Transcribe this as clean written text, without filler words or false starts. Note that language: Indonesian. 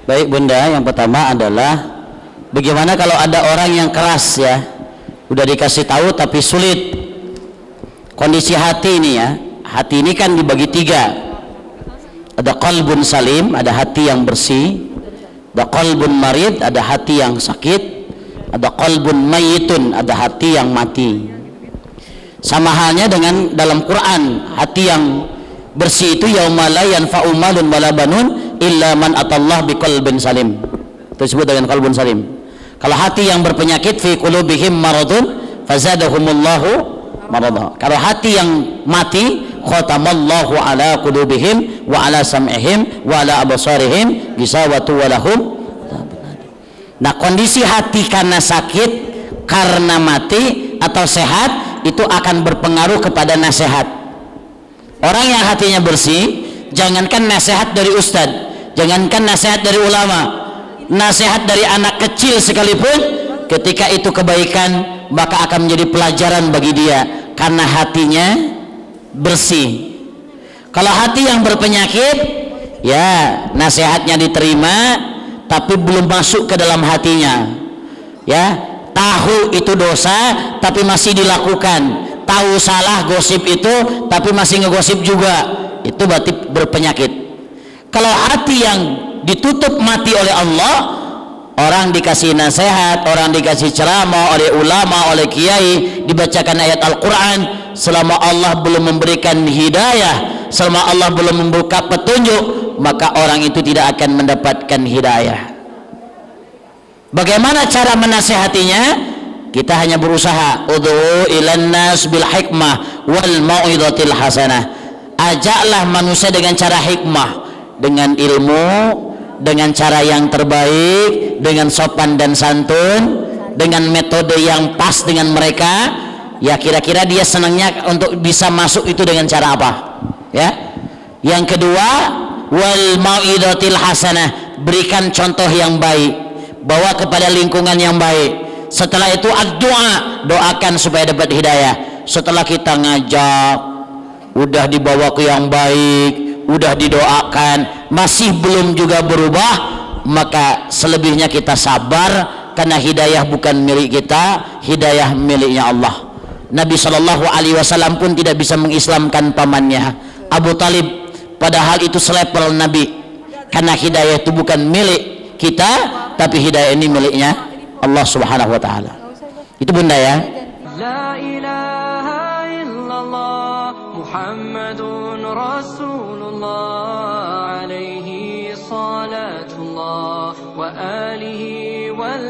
Baik Bunda, yang pertama adalah bagaimana kalau ada orang yang keras ya, udah dikasih tahu tapi sulit. Kondisi hati ini ya, hati ini kan dibagi tiga. Ada qalbun salim, ada hati yang bersih. Ada qalbun marid, ada hati yang sakit. Ada qalbun mayitun, ada hati yang mati. Sama halnya dengan dalam Quran, hati yang bersih itu yauma la yanfa'u malun wala banun illa man atallah biqalbin salim. Itu disebut dengan qalbun salim. Kalau hati yang berpenyakit fi qulubihim maradun fazadahumullahu marada. Kalau hati yang mati khatamallahu ala qulubihim wa ala sam'ihim wa ala absarihim gisawatu wa lahum. Nah, kondisi hati karena sakit, karena mati atau sehat itu akan berpengaruh kepada nasihat. Orang yang hatinya bersih, jangankan nasihat dari ustadz, jangankan nasihat dari ulama, nasihat dari anak kecil sekalipun, ketika itu kebaikan maka akan menjadi pelajaran bagi dia karena hatinya bersih. Kalau hati yang berpenyakit, ya nasihatnya diterima tapi belum masuk ke dalam hatinya, ya tahu itu dosa tapi masih dilakukan, tahu salah gosip itu tapi masih ngegosip juga, itu berarti berpenyakit. Kalau hati yang ditutup mati oleh Allah, orang dikasih nasihat, orang dikasih ceramah oleh ulama, oleh kiai, dibacakan ayat Al-Quran, selama Allah belum memberikan hidayah, selama Allah belum membuka petunjuk, maka orang itu tidak akan mendapatkan hidayah. Bagaimana cara menasehatinya? Kita hanya berusaha ud'u ilan nas bil hikmah wal mau'izatil hasanah. Ajaklah manusia dengan cara hikmah, dengan ilmu, dengan cara yang terbaik, dengan sopan dan santun, dengan metode yang pas dengan mereka. Ya kira-kira dia senangnya untuk bisa masuk itu dengan cara apa? Ya. Yang kedua, wal mau'izatil hasanah, berikan contoh yang baik, bawa kepada lingkungan yang baik. Setelah itu ad-doa, doakan supaya dapat hidayah. Setelah kita ngajak, udah dibawa ke yang baik, udah didoakan, masih belum juga berubah, maka selebihnya kita sabar, karena hidayah bukan milik kita, hidayah miliknya Allah. Nabi SAW pun tidak bisa mengislamkan pamannya Abu Talib, padahal itu selevel Nabi, karena hidayah itu bukan milik kita, tapi hidayah ini miliknya Allah Subhanahu wa taala. Itu Bunda ya. La ilaha illallah Muhammadun Rasulullah alaihi salatullah wa alihi wal